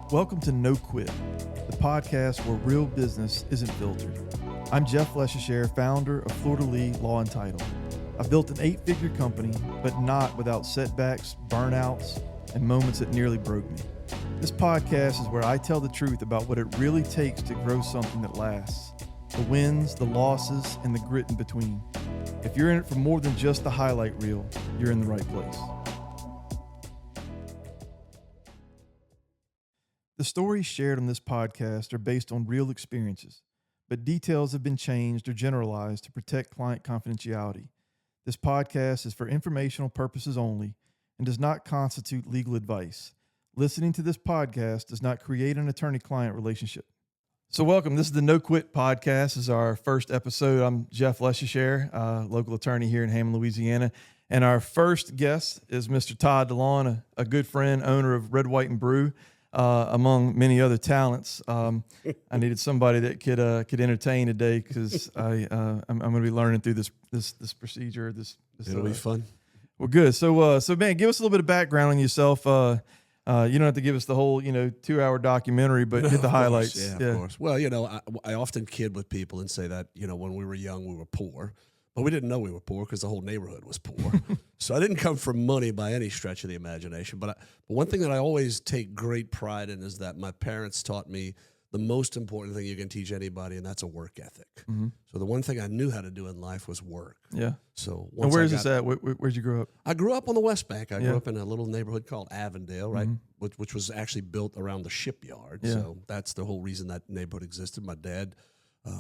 Welcome to No Quit, the podcast where real business isn't filtered. I'm Jeff Leschere, founder of Fleur de Lis Law and Title. I've built an 8-figure company, but not without setbacks, burnouts, and moments that nearly broke me. This podcast is where I tell the truth about what it really takes to grow something that lasts. The wins, the losses, and the grit in between. If you're in it for more than just the highlight reel, you're in the right place. The stories shared on this podcast are based on real experiences, but details have been changed or generalized to protect client confidentiality. This podcast is for informational purposes only and does not constitute legal advice. Listening to this podcast does not create an attorney-client relationship. So welcome. This is the No Quit podcast. This is our first episode. I'm Jeff Leschere, local attorney here in Hammond, Louisiana. And our first guest is Mr. Todd Delaune, a good friend, owner of Red, White, and Brew. Among many other talents, I needed somebody that could entertain today because I'm going to be learning through this procedure. It'll be fun. Well, good. So man, give us a little bit of background on yourself. You don't have to give us the whole 2-hour documentary, but hit the highlights. Yeah, of course. Well, I often kid with people and say that when we were young we were poor. But we didn't know we were poor because the whole neighborhood was poor. So I didn't come from money by any stretch of the imagination. But one thing that I always take great pride in is that my parents taught me the most important thing you can teach anybody, and that's a work ethic. Mm-hmm. So the one thing I knew how to do in life was work. Yeah. So and where's this at? Where'd you grow up? I grew up on the West Bank. I grew up in a little neighborhood called Avondale, right, which was actually built around the shipyard. Yeah. So that's the whole reason that neighborhood existed. My dad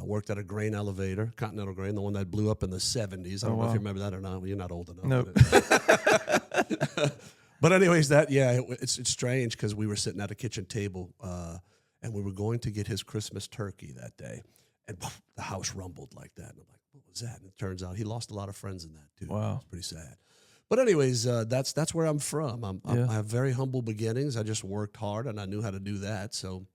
worked at a grain elevator, Continental Grain, the one that blew up in the 70s. I don't know if you remember that or not. Well, you're not old enough. Nope. But anyways, it's strange because we were sitting at a kitchen table and we were going to get his Christmas turkey that day. And the house rumbled like that. And I'm like, what was that? And it turns out he lost a lot of friends in that, too. Wow. It's pretty sad. But anyways, that's where I'm from. I have very humble beginnings. I just worked hard, and I knew how to do that. So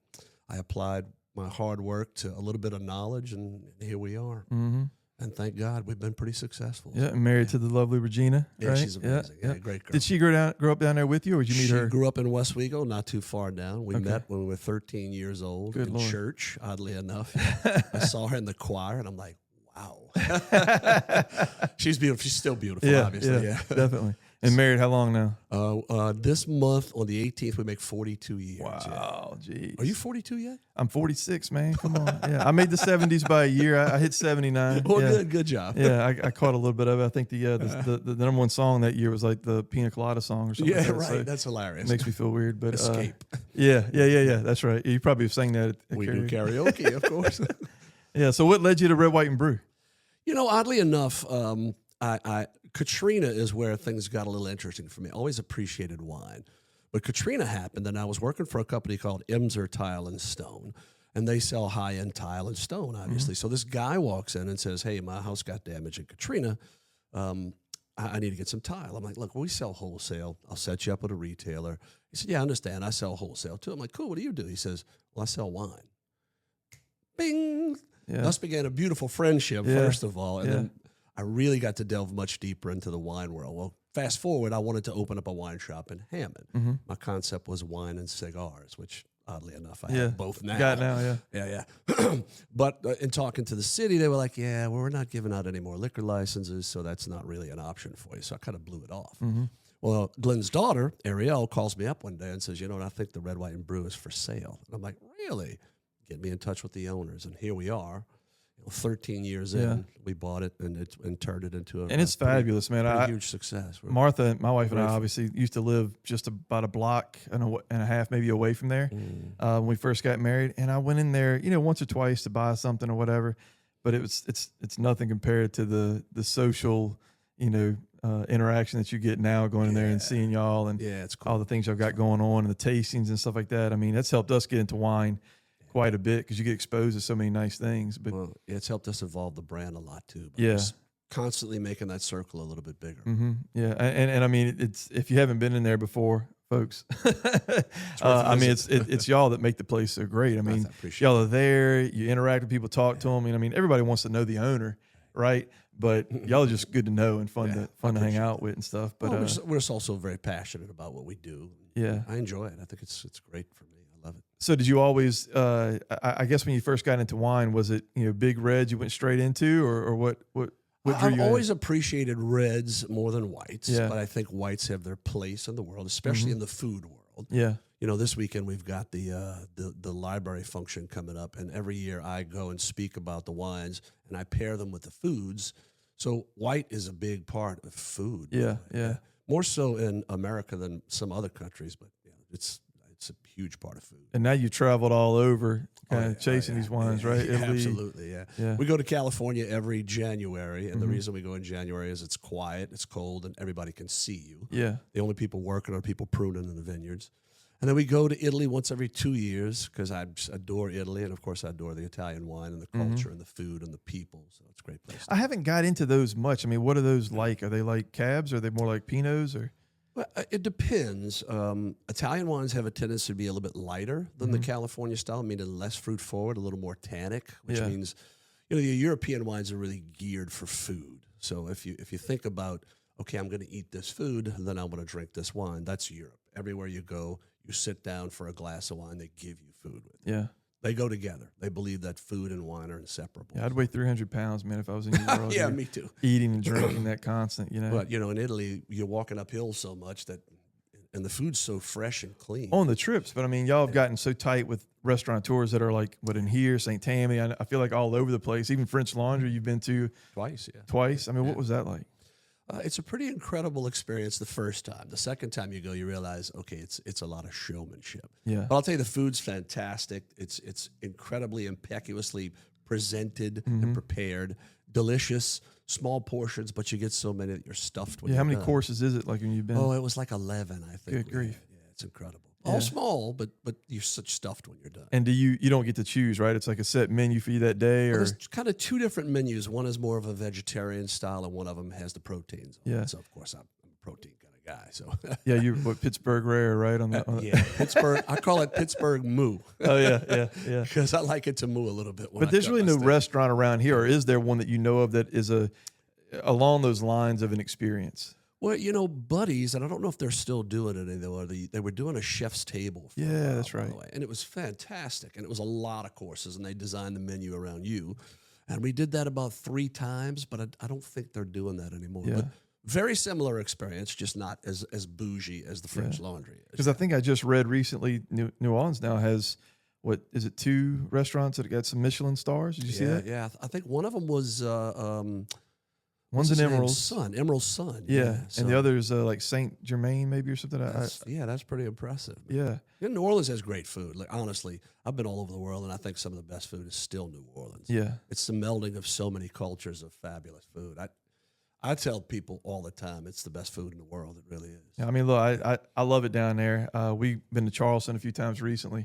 I applied my hard work to a little bit of knowledge, and here we are. Mm-hmm. And thank God we've been pretty successful. Yeah, and married to the lovely Regina. Yeah, right? She's amazing. Yeah, great girl. Did she grow up down there with you, or did you meet her? She grew up in Westwego, not too far down. We met when we were 13 years old in church, oddly enough. I saw her in the choir, and I'm like, wow. She's beautiful. She's still beautiful, obviously. Yeah, definitely. And married how long now? This month on the 18th, we make 42 years. Wow, geez. Are you 42 yet? I'm 46, man. Come on. Yeah, I made the 70s by a year. I hit 79. Well, good job. Yeah, I caught a little bit of it. I think the number one song that year was like the Pina Colada song or something. Yeah, like that. Right. So that's hilarious. It makes me feel weird, but Escape. Yeah. That's right. You probably sang that at we karaoke. do karaoke, of course. Yeah. So what led you to Red, White, and Brew? Oddly enough, Katrina is where things got a little interesting for me. I always appreciated wine. But Katrina happened, and I was working for a company called Imser Tile and Stone, and they sell high-end tile and stone, obviously. So this guy walks in and says, hey, my house got damaged in Katrina. I need to get some tile. I'm like, look, we sell wholesale. I'll set you up with a retailer. He said, yeah, I understand. I sell wholesale, too. I'm like, cool, what do you do? He says, well, I sell wine. Bing! Yeah. Thus began a beautiful friendship, first of all, and then I really got to delve much deeper into the wine world. Well, fast forward, I wanted to open up a wine shop in Hammond. Mm-hmm. My concept was wine and cigars, which oddly enough, I have both now. Got now, yeah. But in talking to the city, they were like, yeah, well, we're not giving out any more liquor licenses, so that's not really an option for you. So I kind of blew it off. Mm-hmm. Well, Glenn's daughter, Ariel, calls me up one day and says, I think the Red, White, and Brew is for sale. And I'm like, really? Get me in touch with the owners, and here we are. 13 years in, we bought it and turned it into it's fabulous, man. Huge success. Martha, my wife, and I obviously used to live just about a block and a half maybe away from there when we first got married. And I went in there, once or twice to buy something or whatever, but it's nothing compared to the social, interaction that you get now going in there and seeing y'all and it's cool. All the things y'all got going on and the tastings and stuff like that. I mean, that's helped us get into wine quite a bit because you get exposed to so many nice things. But it's helped us evolve the brand a lot too. Just constantly making that circle a little bit bigger. Mm-hmm. Yeah, and I mean, it's if you haven't been in there before, folks. I mean, it's y'all that make the place so great. I mean, y'all are there. You interact with people, talk to them. And I mean, everybody wants to know the owner, right? But y'all are just good to know and fun to hang out with and stuff. But we're just also very passionate about what we do. Yeah, I enjoy it. I think it's great for me. I love it. So did you always, I guess when you first got into wine, was it, big reds you went straight into, or what drew I've you always in? appreciated reds more than whites, Yeah. but I think whites have their place in the world, especially in the food world. Yeah. This weekend we've got the library function coming up, and every year I go and speak about the wines, and I pair them with the foods. So white is a big part of food. Yeah. Yeah. More so in America than some other countries, but it's a huge part of food. And now you traveled all over kind of yeah, chasing these wines, right? Yeah, Italy. absolutely, yeah. Yeah. We go to California every January, and the reason we go in January is it's quiet, it's cold, and everybody can see you. Yeah. The only people working are people pruning in the vineyards. And then we go to Italy once every 2 years because I just adore Italy, and of course I adore the Italian wine and the culture and the food and the people. So it's a great place. I haven't got into those much. I mean, what are those like? Are they like cabs? Are they more like Pinots or? Well, it depends. Italian wines have a tendency to be a little bit lighter than the California style, meaning less fruit forward, a little more tannic, which Yeah. means the European wines are really geared for food. So if you think about, okay, I'm going to eat this food, then I'm going to drink this wine. That's Europe. Everywhere you go, you sit down for a glass of wine, they give you food with it. Yeah. They go together. They believe that food and wine are inseparable. Yeah, I'd weigh 300 pounds, man, if I was in your world. Yeah, You're me too. Eating and drinking that constant, But in Italy, you're walking uphill so much and the food's so fresh and clean. On the trips, but I mean, y'all have gotten so tight with restaurateurs that are like, in here, St. Tammany, I feel like all over the place. Even French Laundry you've been to Twice, yeah. twice. I mean, what was that like? It's a pretty incredible experience the first time. The second time you go, you realize, okay, it's a lot of showmanship. Yeah. But I'll tell you, the food's fantastic. It's incredibly impetuously presented and prepared, delicious, small portions, but you get so many that you're stuffed when Yeah, how you're many done. courses is it like when you've been? Oh, it was like 11, I think. Good grief. Yeah, it's incredible. All small, but you're such stuffed when you're done. And do you don't get to choose, right? It's like a set menu for you that day, Well, or there's kind of two different menus. One is more of a vegetarian style, and one of them has the proteins. On Yeah. it. So of course I'm a protein kind of guy. So yeah, you're Pittsburgh rare, right? On that. yeah, Pittsburgh. I call it Pittsburgh moo Oh yeah, yeah. because I like it to moo a little bit. When But I there's cut really my no steak. restaurant around here, or is there one that you know of that is along those lines of an experience? Well, Buddies, and I don't know if they're still doing it anymore. They were doing a chef's table. For a Yeah, while, that's by the right. way, and it was fantastic, and it was a lot of courses, and they designed the menu around you. And we did that about 3 times, but I don't think they're doing that anymore. Yeah. But very similar experience, just not as bougie as the French Laundry is. Because I think I just read recently, New Orleans now has, what is it, 2 restaurants that got some Michelin stars? Did you see that? Yeah, I think one of them was One's what's an his name? Emerald. Emerald's son. Yeah, so and the other is like Saint Germain, maybe, or something. that's pretty impressive. Yeah, New Orleans has great food. Like honestly, I've been all over the world, and I think some of the best food is still New Orleans. yeah. It's the melding of so many cultures of fabulous food. I tell people all the time, it's the best food in the world. It really is. Yeah, I mean, look, I love it down there. We've been to Charleston a few times recently,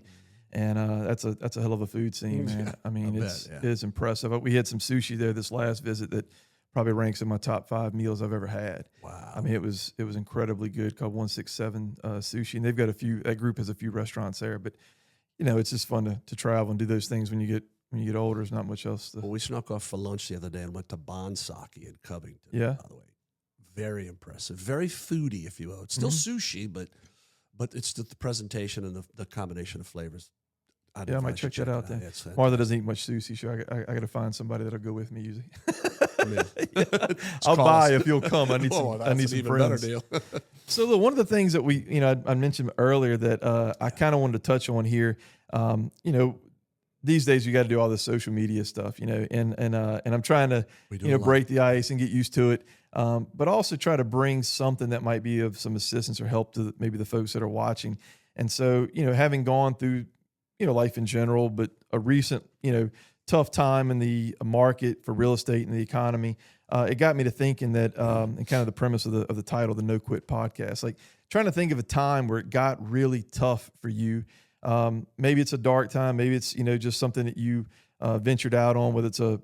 and that's a hell of a food scene, man. I mean, it's impressive. We had some sushi there this last visit that probably ranks in my top 5 meals I've ever had. Wow. I mean, it was incredibly good. Called 167 Sushi, and they've got that group has a few restaurants there. But it's just fun to travel and do those things when you get older. There's not much else to. Well, we snuck off for lunch the other day and went to Bonsaki in Covington. Yeah. By the way, very impressive, very foodie, if you will. It's still sushi, but it's the presentation and the combination of flavors. I might check that out then. It's Martha doesn't eat much sushi, so I got to find somebody that'll go with me usually. I'll buy if you'll come. I need some. I need some even friends. better deal. So look, one of the things that I mentioned earlier that I kind of wanted to touch on here, these days you got to do all this social media stuff, and I'm trying to break the ice and get used to it, but also try to bring something that might be of some assistance or help to maybe the folks that are watching. And so having gone through life in general, but a recent tough time in the market for real estate and the economy, it got me to thinking that, and kind of the premise of the title, the No Quit podcast, like trying to think of a time where it got really tough for you. Maybe it's a dark time, maybe it's just something that you ventured out on, whether it's a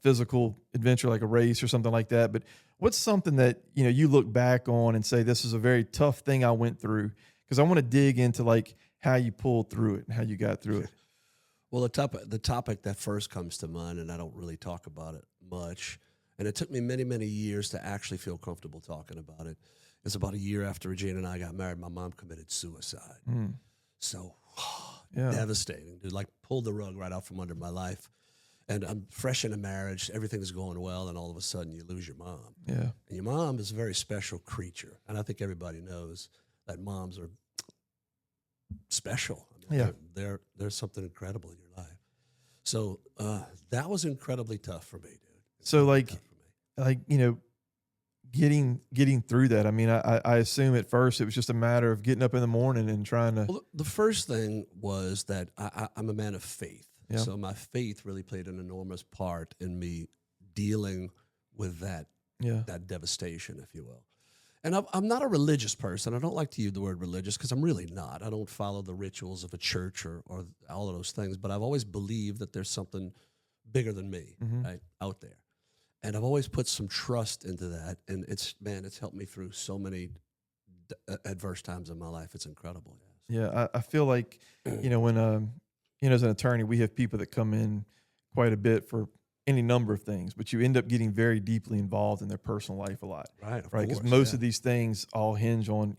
physical adventure like a race or something like that. But what's something that you look back on and say, this is a very tough thing I went through? Because I want to dig into like how you pulled through it and how you got through it. Well, the topic that first comes to mind, and I don't really talk about it much, and it took me many, many years to actually feel comfortable talking about it, is about a year after Regina and I got married, my mom committed suicide. So Yeah. Devastating, dude. Like pulled the rug right out from under my life. And I'm fresh in a marriage. Everything's going well. And all of a sudden you lose your mom. Yeah. And your mom is a very special creature. And I think everybody knows that moms are special. I mean, Yeah. they're something incredible in your life. So that was incredibly tough for me, dude. So like, Tough for me. you know, getting through that. I mean, I assume at first it was just a matter of getting up in the morning and trying to. Well, the first thing was that I'm a man of faith. Yeah. So my faith really played an enormous part in me dealing with that devastation, if you will. And I'm not a religious person. I don't like to use the word religious because I'm really not. I don't follow the rituals of a church or all of those things. But I've always believed that there's something bigger than me, right, out there. And I've always put some trust into that. And it's helped me through so many adverse times in my life. It's incredible. Yeah, I feel like, when as an attorney, we have people that come in quite a bit for any number of things, but you end up getting very deeply involved in their personal life a lot. Right. Right. Because most of these things all hinge on,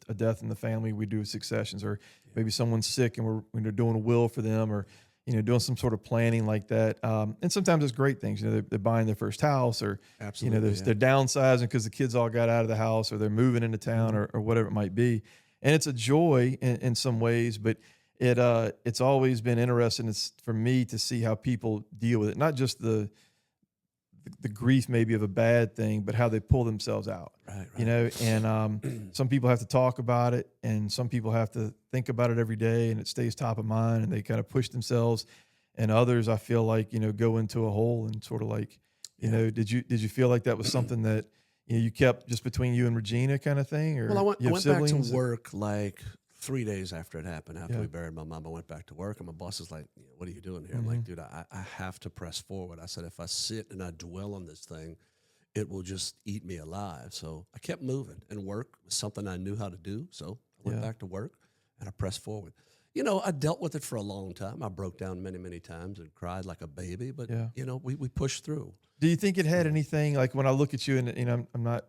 a death in the family. We do successions, or maybe someone's sick and we're doing a will for them, or, doing some sort of planning like that. And sometimes it's great things. They're buying their first house, or, Absolutely, they're downsizing because the kids all got out of the house, or they're moving into town, or whatever it might be. And it's a joy in some ways, but it's always been interesting for me to see how people deal with it. Not just the grief maybe of a bad thing, but how they pull themselves out. Right. And some people have to talk about it, and some people have to think about it every day, and it stays top of mind, and they kind of push themselves. And others, I feel like, go into a hole and sort of like, did you feel like that was something that you kept just between you and Regina kind of thing? Or Well, I went back to siblings? work like 3 days after it happened. After we buried my mom, I went back to work, and my boss is like, "What are you doing here?" I'm like, "Dude, I have to press forward." I said, "If I sit and I dwell on this thing, it will just eat me alive." So I kept moving, and work was something I knew how to do. So I went back to work, and I pressed forward. I dealt with it for a long time. I broke down many, many times and cried like a baby, but we pushed through. Do you think it had anything, like when I look at you, and I'm not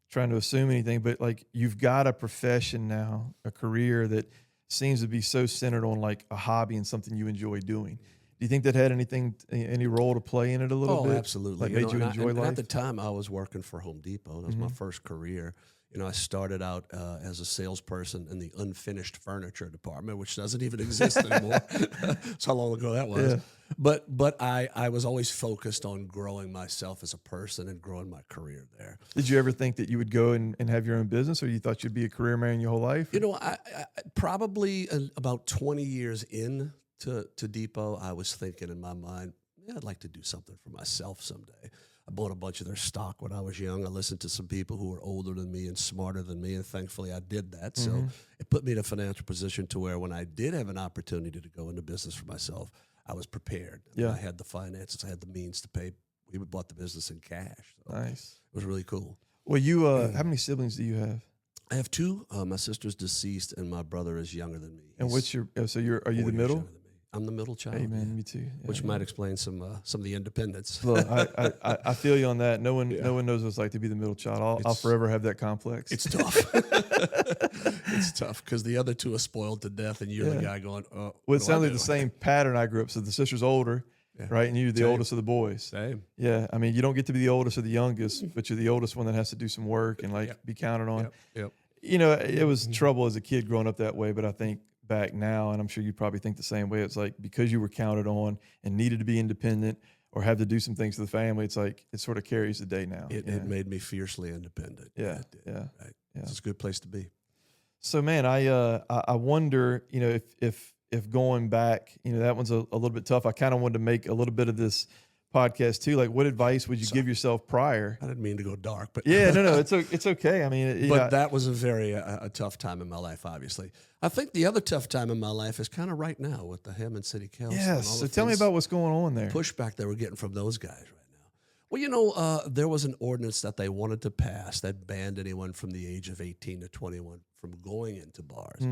trying to assume anything, but like you've got a profession now, a career that seems to be so centered on like a hobby and something you enjoy doing. Do you think that had any role to play in it a little bit? Oh, absolutely. Like made you enjoy life? At the time, I was working for Home Depot. That was my first career. I started out as a salesperson in the unfinished furniture department, which doesn't even exist anymore. That's how long ago that was. Yeah. But I was always focused on growing myself as a person and growing my career there. Did you ever think that you would go and have your own business, or you thought you'd be a career man your whole life? I probably about 20 years in to Depot, I was thinking in my mind, I'd like to do something for myself someday. I bought a bunch of their stock when I was young. I listened to some people who were older than me and smarter than me, and thankfully I did that. So it put me in a financial position to where when I did have an opportunity to go into business for myself, I was prepared. I had the finances, I had the means to pay. We bought the business in cash. So Nice. It was really cool. Well, you how many siblings do you have? I have two. My sister's deceased, and my brother is younger than me. And He's are you the 4 years middle? younger than me. I'm the middle child. Hey man, me too. Yeah, which might explain some of the independence. Look, I feel you on that. No one knows what it's like to be the middle child. I'll forever have that complex. It's tough. It's tough because the other two are spoiled to death, and you're the guy going, "Oh." Well, it sounds like the same pattern I grew up. So the sister's older, right, and you're the oldest of the boys. Same. Yeah, I mean, you don't get to be the oldest or the youngest, but you're the oldest one that has to do some work and be counted on. Yep. It was trouble as a kid growing up that way, but I think back now, and I'm sure you probably think the same way, it's like because you were counted on and needed to be independent or have to do some things to the family, it's like it sort of carries the day now. It made me fiercely independent. Yeah, It did. yeah, Right. yeah. It's a good place to be. So man, I wonder, if going back, that one's a little bit tough. I kind of wanted to make a little bit of this podcast too. Like, what advice would you give yourself prior? I didn't mean to go dark, but No, it's okay. I mean, but that was a very a tough time in my life. Obviously, I think the other tough time in my life is kind of right now with the Hammond City Council. Yes. So tell me about what's going on there. Pushback they were getting from those guys right now. Well, there was an ordinance that they wanted to pass that banned anyone from the age of 18 to 21 from going into bars.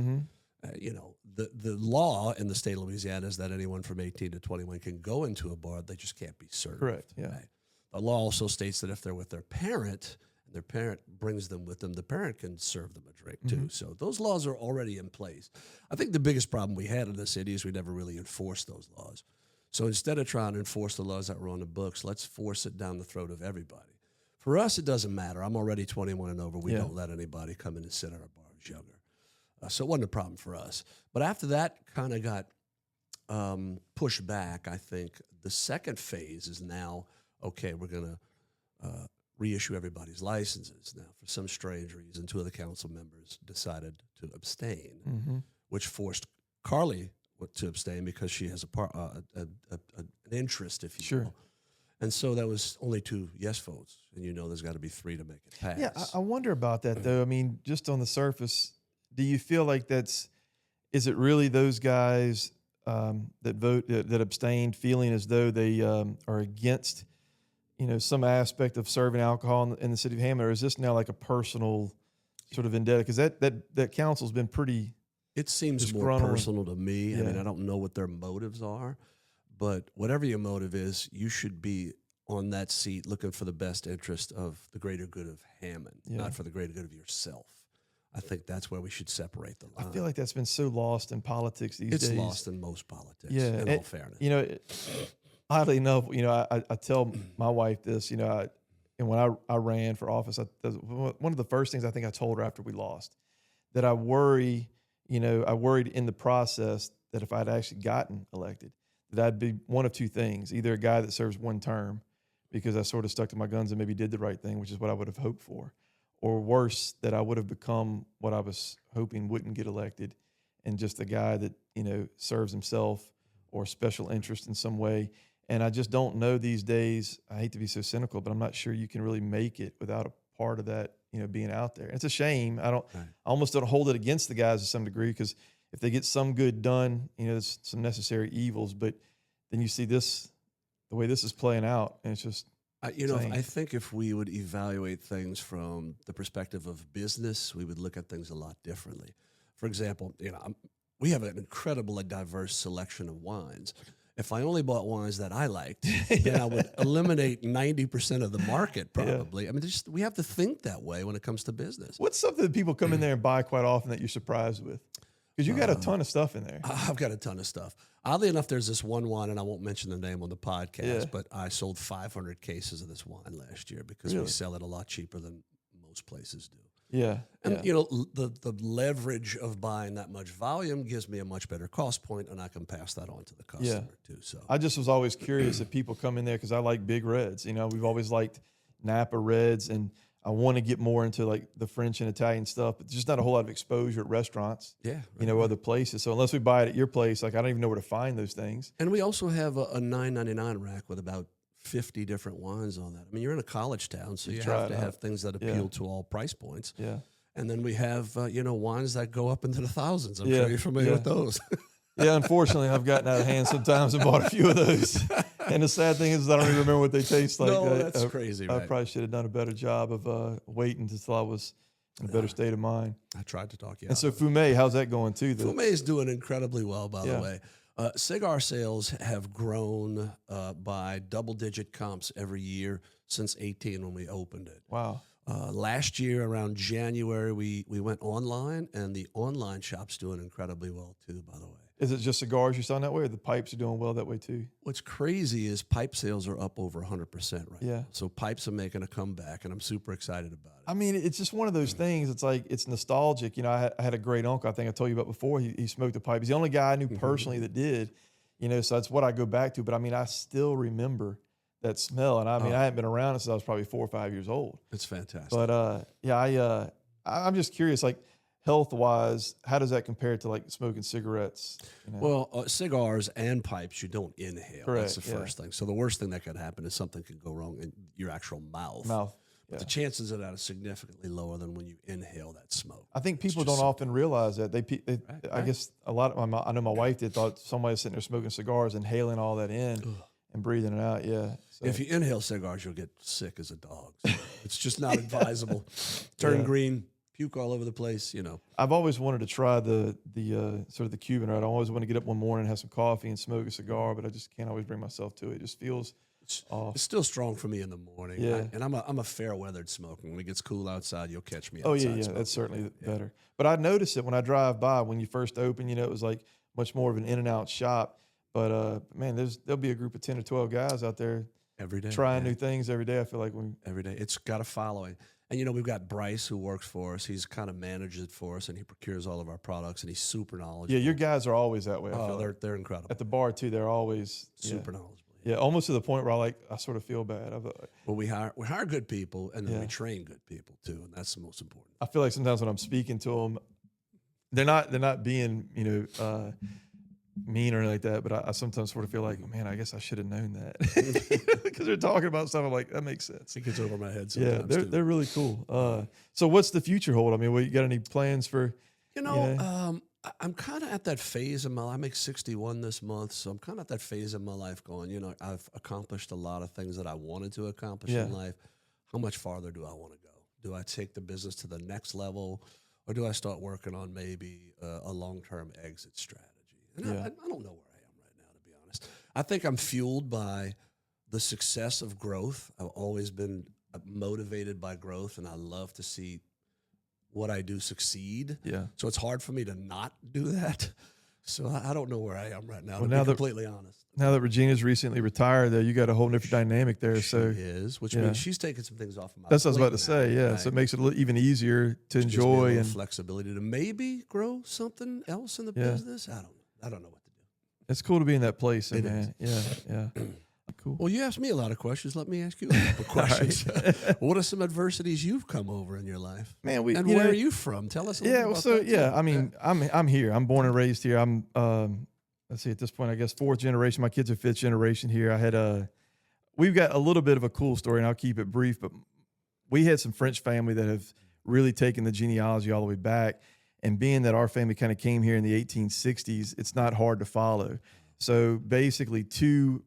The law in the state of Louisiana is that anyone from 18 to 21 can go into a bar. They just can't be served. Correct. Yeah. Right? The law also states that if they're with their parent and their parent brings them with them, the parent can serve them a drink too. So those laws are already in place. I think the biggest problem we had in the city is we never really enforced those laws. So instead of trying to enforce the laws that were on the books, let's force it down the throat of everybody. For us, it doesn't matter. I'm already 21 and over. We don't let anybody come in and sit at our bars younger. So it wasn't a problem for us. But after that kind of got pushed back, I think the second phase is now, okay, we're going to reissue everybody's licenses. Now, for some strange reason, 2 of the council members decided to abstain, which forced Carly to abstain because she has an interest, if you will. And so that was only 2 yes votes, and there's got to be 3 to make it pass. Yeah, I wonder about that, though. I mean, just on the surface, do you feel like is it really those guys that abstained feeling as though they are against some aspect of serving alcohol in the city of Hammond, or is this now like a personal sort of vendetta? Because that council's been pretty. It seems more personal to me. I mean, I don't know what their motives are, but whatever your motive is, you should be on that seat looking for the best interest of the greater good of Hammond, not for the greater good of yourself. I think that's where we should separate the line. I feel like that's been so lost in politics these days. It's lost in most politics, in all fairness. Oddly enough, I tell my wife this, and when I ran for office, one of the first things I think I told her after we lost, that I worried in the process that if I'd actually gotten elected, that I'd be one of 2 things: either a guy that serves 1 term because I sort of stuck to my guns and maybe did the right thing, which is what I would have hoped for, or worse, that I would have become what I was hoping wouldn't get elected, and just a guy that serves himself or special interest in some way. And I just don't know these days. I hate to be so cynical, but I'm not sure you can really make it without a part of that, being out there. And it's a shame. I almost don't hold it against the guys to some degree, because if they get some good done, there's some necessary evils. But then you see the way this is playing out, and it's just. I think if we would evaluate things from the perspective of business, we would look at things a lot differently. For example, we have an incredibly diverse selection of wines. If I only bought wines that I liked, then I would eliminate 90% of the market probably. Yeah. I mean, we have to think that way when it comes to business. What's something that people come in there and buy quite often that you're surprised with? Because you got a ton of stuff in there. I've got a ton of stuff. Oddly enough, there's this one wine, and I won't mention the name on the podcast, but I sold 500 cases of this wine last year because we sell it a lot cheaper than most places do. Yeah. And, the leverage of buying that much volume gives me a much better cost point, and I can pass that on to the customer too. So I just was always curious if people come in there, because I like big reds. We've always liked Napa reds, and I want to get more into like the French and Italian stuff, but there's just not a whole lot of exposure at restaurants, other places. So unless we buy it at your place, like I don't even know where to find those things. And we also have a $9.99 rack with about 50 different wines on that. I mean, you're in a college town, so you have to have things that appeal to all price points. Yeah. And then we have, wines that go up into the thousands. I'm sure you're familiar with those. Yeah, unfortunately, I've gotten out of hand sometimes and bought a few of those. And the sad thing is I don't even remember what they taste like. No, that's crazy, I right? probably should have done a better job of waiting until I was in a better state of mind. I tried to talk you out. And so Fumé, how's that going too? Fumé is doing incredibly well, by the way. Cigar sales have grown by double-digit comps every year since 2018 when we opened it. Wow. Last year, around January, we went online, and the online shop's doing incredibly well too, by the way. Is it just cigars you're selling that way, or the pipes are doing well that way too? What's crazy is pipe sales are up over 100% right now. So pipes are making a comeback, and I'm super excited about it. I mean, it's just one of those things. It's like, it's nostalgic. I had a great uncle, I think I told you about before. He smoked a pipe. He's the only guy I knew personally that did, so that's what I go back to. But I mean, I still remember that smell. And I mean, I hadn't been around it since I was probably 4 or 5 years old. It's fantastic. But I'm just curious, like, health-wise, how does that compare to like smoking cigarettes? Well, cigars and pipes, you don't inhale. Correct, That's the first thing. So the worst thing that could happen is something could go wrong in your actual mouth. But the chances of that are significantly lower than when you inhale that smoke. I think people don't often realize that. I guess a lot of I know my wife did, thought somebody was sitting there smoking cigars, inhaling all that in and breathing it out. Yeah. So. If you inhale cigars, you'll get sick as a dog. So it's just not advisable. Turn green. Puke all over the place, I've always wanted to try the sort of the Cuban, right? I always want to get up one morning and have some coffee and smoke a cigar, but I just can't always bring myself to it. It just feels It's still strong for me in the morning. Yeah. And I'm a fair weathered smoker. When it gets cool outside, you'll catch me outside. Oh yeah, smoking. that's certainly better. But I noticed it when I drive by when you first open. It was like much more of an in and out shop. But man, there'll be a group of 10 or 12 guys out there Every day. trying new things every day. I feel like every day. It's got a following. And, we've got Bryce who works for us. He's kind of manages it for us, and he procures all of our products, and he's super knowledgeable. yeah, your guys are always that way. I feel like. They're incredible. At the bar too, they're always Super knowledgeable. Yeah, almost to the point where I sort of feel bad. Well, we hire good people, and then we train good people too, and that's the most important. I feel like sometimes when I'm speaking to them, they're not being mean or anything like that, but I sometimes sort of feel like, man, I guess I should have known that because they're talking about stuff. I'm like, that makes sense. It gets over my head sometimes. Yeah, they're really cool. So what's the future hold? I mean, you got any plans for? I'm kind of at that phase of my life. I make 61 this month, so I'm kind of at that phase of my life going, I've accomplished a lot of things that I wanted to accomplish in life. How much farther do I want to go? Do I take the business to the next level, or do I start working on maybe a long-term exit strategy? And I don't know where I am right now, to be honest. I think I'm fueled by the success of growth. I've always been motivated by growth, and I love to see what I do succeed. Yeah. So it's hard for me to not do that. So I don't know where I am right now, Well, to be completely honest. Now that Regina's recently retired, though, you got a whole different dynamic there. She is, which means she's taking some things off of my That's what I was about to plate say. now, Yeah. right? So it makes it even easier to Which gives me a enjoy little and flexibility to maybe grow something else in the business. I don't know what to do. it's cool to be in that place. It man. Yeah. Cool. Well, you asked me a lot of questions. Let me ask you a couple questions. What are some adversities you've come over in your life? Man, where are you from? Tell us a little bit about that. I mean, I'm here. I'm born and raised here. I'm let's see, at this point, I guess 4th generation. My kids are 5th generation here. We've got a little bit of a cool story, and I'll keep it brief, but we had some French family that have really taken the genealogy all the way back. And being that our family kind of came here in the 1860s, it's not hard to follow. So basically 3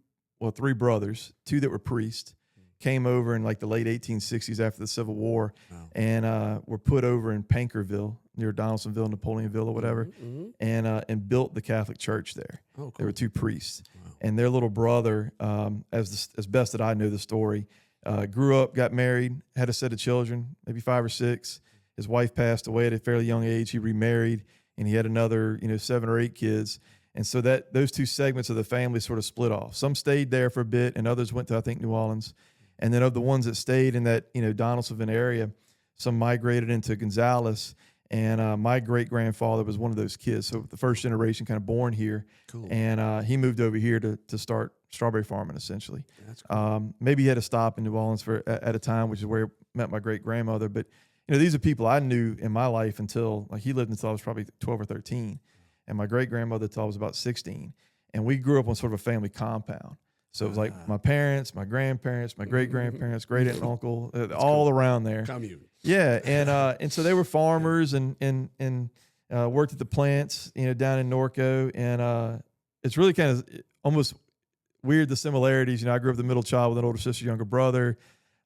brothers, 2 that were priests, came over in like the late 1860s after the Civil War, and were put over in Pankerville near Donaldsonville, Napoleonville, or whatever, and built the Catholic Church there. Oh, cool. There were 2 priests, and their little brother, as best that I know the story, grew up, got married, had a set of children, maybe 5 or 6. His wife passed away at a fairly young age. He remarried, and he had another 7 or 8 kids. And so those 2 segments of the family sort of split off. Some stayed there for a bit, and others went to, I think, New Orleans. And then of the ones that stayed in that Donaldsonville area, some migrated into Gonzales. And my great grandfather was one of those kids, so the first generation, kind of born here. Cool. And he moved over here to start strawberry farming, essentially. That's cool. Maybe he had to stop in New Orleans at a time, which is where I met my great grandmother. But these are people I knew in my life until he lived until I was probably 12 or 13. And my great-grandmother until I was about 16. And we grew up on sort of a family compound. So it was like my parents, my grandparents, my great-grandparents, great-aunt and uncle, all around there. Commune. Yeah, and so they were farmers and worked at the plants, down in Norco. And it's really kind of almost weird, the similarities. I grew up the middle child with an older sister, younger brother.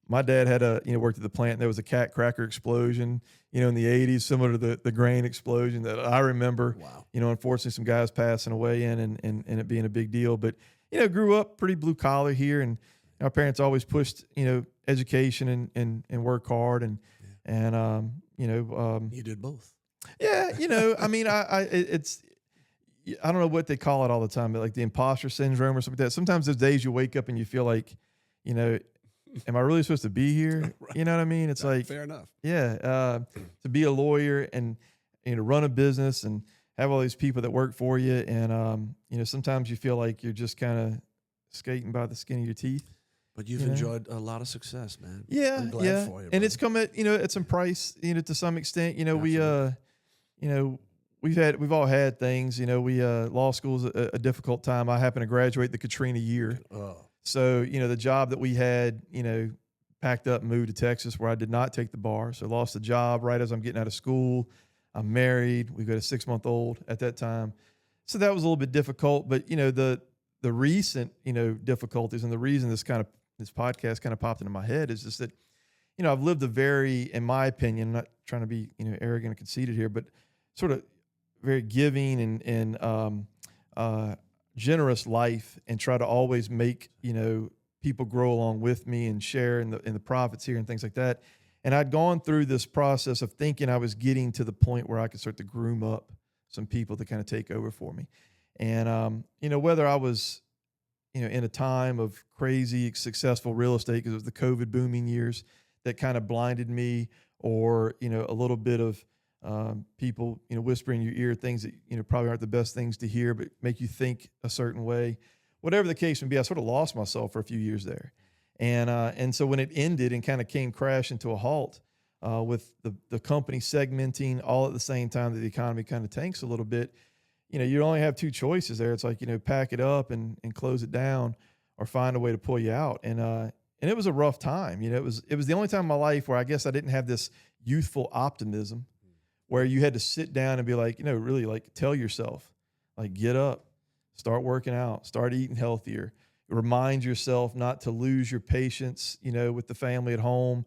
My dad had worked at the plant. There was a cat cracker explosion, in the 80s, similar to the grain explosion that I remember. Wow. Unfortunately, some guys passing away and it being a big deal. But, grew up pretty blue collar here. And our parents always pushed, education and work hard. And you did both. Yeah. I mean, I don't know what they call it all the time, but like the imposter syndrome or something like that. Sometimes there's days you wake up and you feel like, am I really supposed to be here? Right. You know what I mean? It's like, fair enough. Yeah. To be a lawyer and, run a business and have all these people that work for you. And, sometimes you feel like you're just kind of skating by the skin of your teeth. But you've enjoyed a lot of success, man. Yeah. I'm glad for you, and it's come at, at some price, to some extent. Absolutely. We've all had things. Law school's a difficult time. I happened to graduate the Katrina year. Oh. So, the job that we had, packed up and moved to Texas where I did not take the bar. So lost the job right as I'm getting out of school. I'm married. We've got a 6-month-old at that time. So that was a little bit difficult. But, the recent, difficulties and the reason this podcast kind of popped into my head is just that, I've lived a very, in my opinion, I'm not trying to be, arrogant and conceited here, but sort of very giving and generous life and try to always make, people grow along with me and share in the profits here and things like that. And I'd gone through this process of thinking I was getting to the point where I could start to groom up some people to kind of take over for me. And whether I was in a time of crazy successful real estate because it was the COVID booming years that kind of blinded me, or a little bit of people whispering in your ear things that probably aren't the best things to hear, but make you think a certain way. Whatever the case may be, I sort of lost myself for a few years there, and so when it ended and kind of came crashing to a halt, with the company segmenting all at the same time that the economy kind of tanks a little bit, you only have two choices there. It's like, pack it up and close it down, or find a way to pull you out. And it was a rough time. It was the only time in my life where I guess I didn't have this youthful optimism, where you had to sit down and be like, really like tell yourself, like, get up, start working out, start eating healthier, remind yourself not to lose your patience, with the family at home,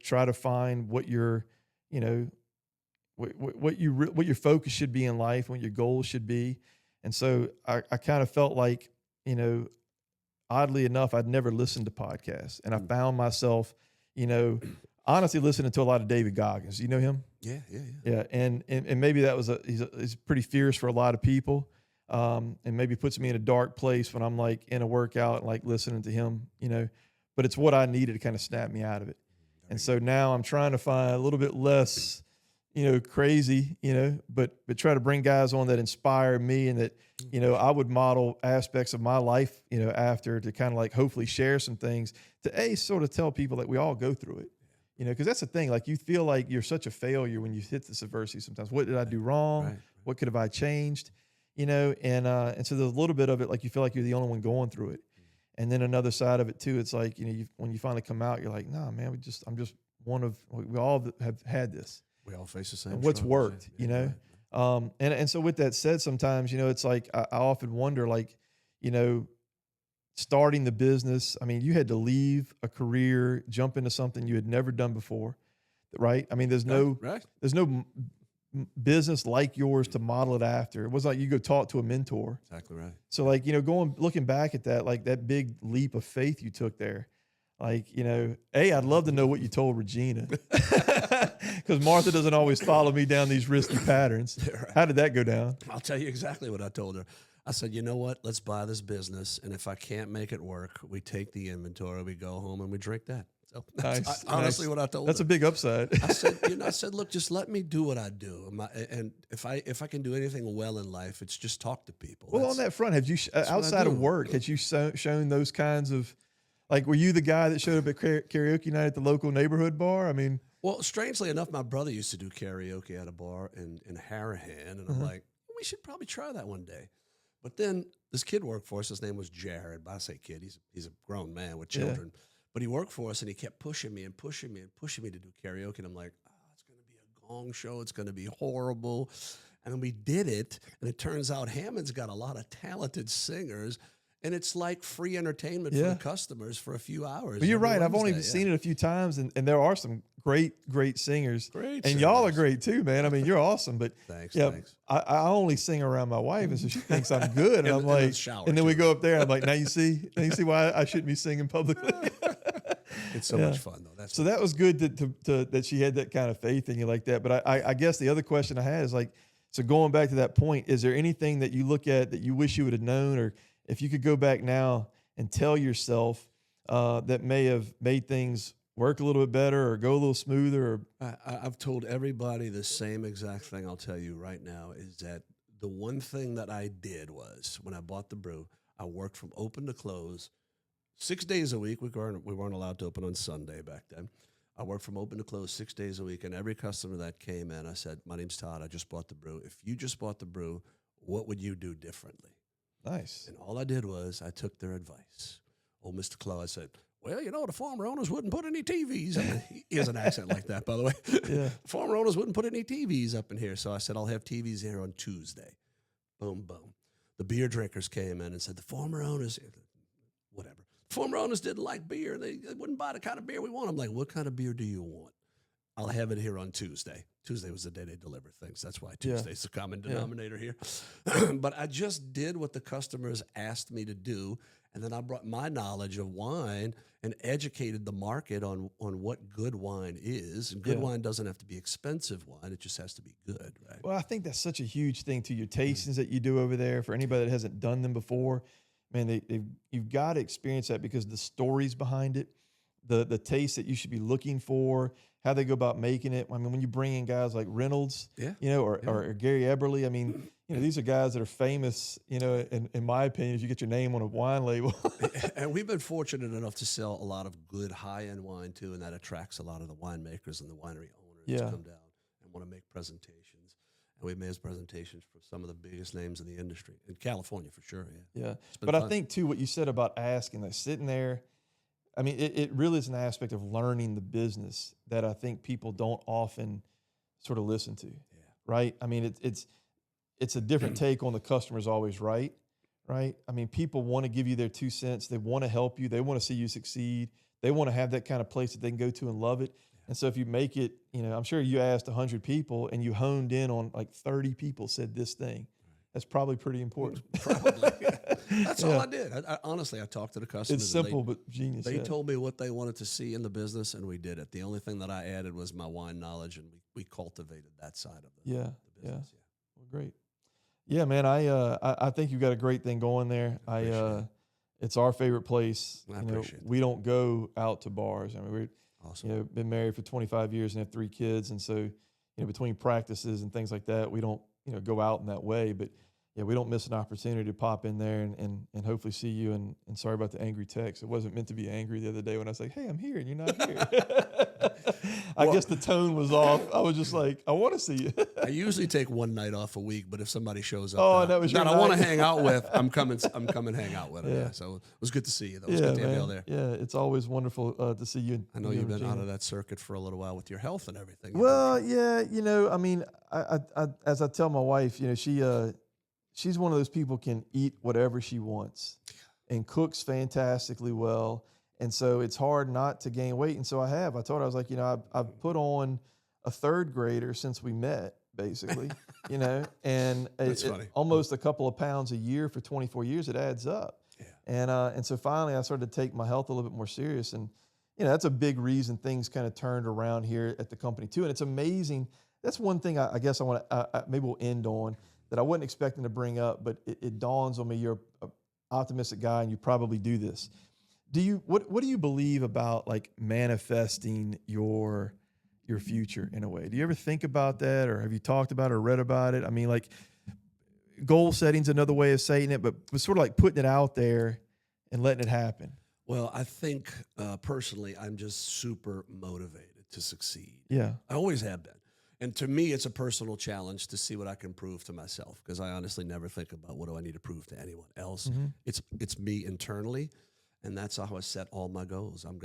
try to find what your, what your focus should be in life, what your goals should be. And so I kind of felt like, oddly enough, I'd never listened to podcasts, and I found myself, honestly listening to a lot of David Goggins. You know him? Yeah. And maybe that was he's pretty fierce for a lot of people. And maybe puts me in a dark place when I'm like in a workout and like listening to him, but it's what I needed to kind of snap me out of it. And so now I'm trying to find a little bit less, crazy, but try to bring guys on that inspire me, and that, I would model aspects of my life, after, to kind of like hopefully share some things to sort of tell people that we all go through it, because that's the thing. Like, you feel like you're such a failure when you hit this adversity sometimes. What did I do wrong? Right. What could have I changed? And so there's a little bit of it, like you feel like you're the only one going through it. And then another side of it too, it's like, when you finally come out, you're like, nah, man, I'm just one of, we all have had this. We all face the same. And what's struggles, worked, right. And so with that said, sometimes, it's like, I often wonder, like, starting the business, I mean, you had to leave a career, jump into something you had never done before, right? I mean, there's no business like yours to model it after. It wasn't like you go talk to a mentor. Exactly right. So like, looking back at that, like that big leap of faith you took there, like, I'd love to know what you told Regina, because Martha doesn't always follow me down these risky patterns. Right. How did that go down? I'll tell you exactly what I told her. I said, you know what? Let's buy this business, and if I can't make it work, we take the inventory, we go home, and we drink that. So that's honestly what I told her. That's a big upside. I said, look, just let me do what I do. And if I can do anything well in life, it's just talk to people. Well, on that front, have you, outside of work, had you shown those kinds of, like, were you the guy that showed up at karaoke night at the local neighborhood bar? I mean, well, strangely enough, my brother used to do karaoke at a bar in Harahan, and I'm like, we should probably try that one day. But then this kid worked for us. His name was Jared. But I say kid, he's a grown man with children. Yeah. But he worked for us, and he kept pushing me and pushing me and pushing me to do karaoke. And I'm like, it's going to be a gong show. It's going to be horrible. And then we did it, and it turns out Hammond's got a lot of talented singers, and it's like free entertainment for the customers for a few hours. But you're right. I've only seen it a few times, and there are some great singers. And y'all are great too, man. I mean, you're awesome. But thanks. I only sing around my wife, and so she thinks I'm good. And I'm like, and then we go up there, and I'm like, now you see why I shouldn't be singing publicly. It's so much fun, though. So that was good that she had that kind of faith in you like that. But I guess the other question I had is, like, so going back to that point, is there anything that you look at that you wish you would have known, or if you could go back now and tell yourself that may have made things work a little bit better or go a little smoother? Or I've told everybody the same exact thing. I'll tell you right now is that the one thing that I did was, when I bought the brew, I worked from open to close 6 days a week. We weren't allowed to open on Sunday back then. I worked from open to close 6 days a week, and every customer that came in, I said, my name's Todd. I just bought the brew. If you just bought the brew, what would you do differently? Nice. And all I did was I took their advice. Old Mr. Claus said, well, the farmer owners wouldn't put any TVs. I mean, he has an accent like that, by the way. Yeah. Farmer owners wouldn't put any TVs up in here. So I said, I'll have TVs here on Tuesday. Boom, boom. The beer drinkers came in and said, the farmer owners, whatever. Former owners didn't like beer. They wouldn't buy the kind of beer we want. I'm like, what kind of beer do you want? I'll have it here on Tuesday. Tuesday was the day they delivered things. That's why Tuesday's the common denominator here. But I just did what the customers asked me to do, And then I brought my knowledge of wine and educated the market on what good wine is. And good wine doesn't have to be expensive wine. It just has to be good, right? Well, I think that's such a huge thing to your tastings that you do over there. For anybody that hasn't done them before, man, you've got to experience that because the stories behind it, the taste that you should be looking for, how they go about making it. I mean, when you bring in guys like Reynolds, or Gary Eberly, I mean, these are guys that are famous, in my opinion, if you get your name on a wine label. And we've been fortunate enough to sell a lot of good high-end wine too, and that attracts a lot of the winemakers and the winery owners to come down and want to make presentations. And we've made presentations for some of the biggest names in the industry, in California for sure. Yeah. But fun. I think too, what you said about asking, like sitting there, I mean, it really is an aspect of learning the business that I think people don't often sort of listen to, right? I mean, it's a different take on the customer's always right? I mean, people want to give you their 2 cents. They want to help you. They want to see you succeed. They want to have that kind of place that they can go to and love it. And so if you make it, I'm sure you asked 100 people and you honed in on like 30 people said this thing. That's probably pretty important. Probably. That's all I did. Honestly, I talked to the customers. It's simple but genius. They told me what they wanted to see in the business, and we did it. The only thing that I added was my wine knowledge, and we cultivated that side of the business. Yeah. Well, great. Yeah, man. I think you've got a great thing going there. It's our favorite place. I appreciate it. We don't go out to bars. I mean, we're awesome. Been married for 25 years and have 3 kids, and so between practices and things like that, we don't go out in that way, but. Yeah, we don't miss an opportunity to pop in there and hopefully see you. And sorry about the angry text. It wasn't meant to be angry the other day when I was like, hey, I'm here and you're not here. I guess the tone was off. I was just like, I want to see you. I usually take one night off a week, but if somebody shows up that I want to hang out with, I'm coming hang out with them. Yeah. So it was good to see you. It was good to have you all there. Yeah, it's always wonderful to see you. I know you've been out of that circuit for a little while with your health and everything. Well, yeah, I mean, I as I tell my wife, she's one of those people can eat whatever she wants and cooks fantastically well. And so it's hard not to gain weight. And so I told her, I was like, I've put on a 3rd grader since we met, basically, and That's funny. Almost a couple of pounds a year for 24 years, it adds up. Yeah. And so finally I started to take my health a little bit more serious. And, that's a big reason things kind of turned around here at the company too. And it's amazing. That's one thing I guess I want to, maybe we'll end on, that I wasn't expecting to bring up, but it dawns on me you're an optimistic guy and you probably do this. What do you believe about like manifesting your future in a way? Do you ever think about that, or have you talked about it or read about it? I mean, like goal setting's another way of saying it, but sort of like putting it out there and letting it happen. Well, I think personally, I'm just super motivated to succeed. Yeah. I always have been. And to me, it's a personal challenge to see what I can prove to myself, because I honestly never think about what do I need to prove to anyone else. Mm-hmm. It's me internally, and that's how I set all my goals. I'm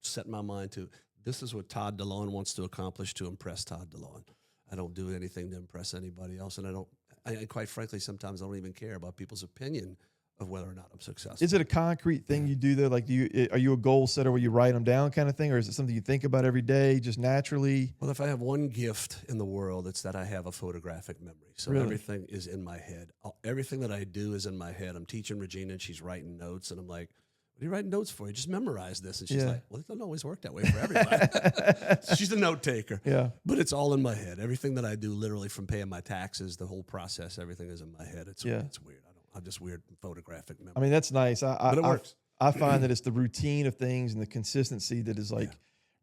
set my mind to, this is what Todd Delaune wants to accomplish to impress Todd Delaune. I don't do anything to impress anybody else, and I quite frankly, sometimes I don't even care about people's opinion of whether or not I'm successful. Is it a concrete thing you do though? Like, are you a goal setter where you write them down kind of thing, or is it something you think about every day, just naturally? Well, if I have one gift in the world, it's that I have a photographic memory. So everything is in my head. Everything that I do is in my head. I'm teaching Regina, and she's writing notes, and I'm like, what are you writing notes for? You just memorize this. And she's like, well, it doesn't always work that way for everybody. She's a note taker. Yeah. But it's all in my head. Everything that I do, literally from paying my taxes, the whole process, everything is in my head. It's weird. I'm just weird photographic memory. I mean, that's nice. But it works. I find that it's the routine of things and the consistency that is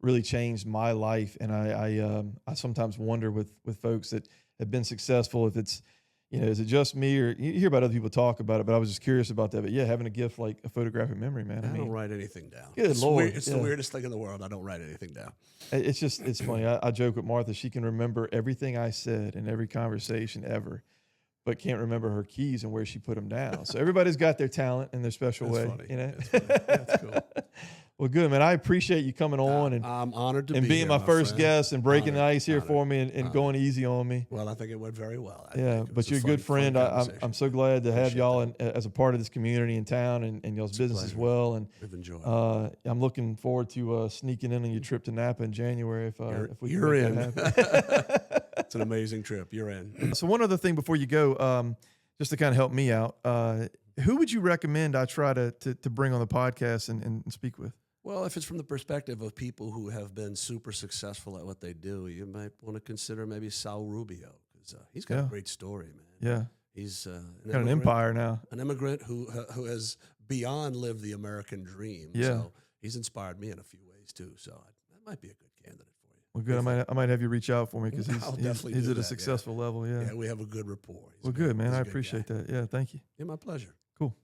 really changed my life. And I sometimes wonder with folks that have been successful, if it's, is it just me, or you hear about other people talk about it, but I was just curious about that. But yeah, having a gift like a photographic memory, man. I don't write anything down. Good Lord. It's the weirdest thing in the world. I don't write anything down. It's funny. I joke with Martha. She can remember everything I said in every conversation ever, but can't remember her keys and where she put them down. So everybody's got their talent in their special way. Funny. That's funny. That's cool. Well, good, man. I appreciate you coming on and I'm honored to and be being here, my first friend. guest and breaking Honored. the ice here Honored. for me and going easy on me. Well, I think it went very well. But you're a good friend. I'm so glad to have y'all as a part of this community in town and y'all's business as well. And we've enjoyed it. I'm looking forward to sneaking in on your trip to Napa in January if we you're can in. make that happen. It's an amazing trip. You're in. So one other thing before you go, just to kind of help me out, Who would you recommend I try to bring on the podcast and speak with? Well, if it's from the perspective of people who have been super successful at what they do, you might want to consider maybe Sal Rubio, because he's got a great story, man. Yeah. He's Got an empire now. An immigrant who has beyond lived the American dream. Yeah. So he's inspired me in a few ways too. So that might be a good candidate for you. Well, good. I might have you reach out for me because he's at a successful level. Yeah. Yeah, we have a good rapport. Good, man. I appreciate that. Yeah, thank you. Yeah, my pleasure. Cool.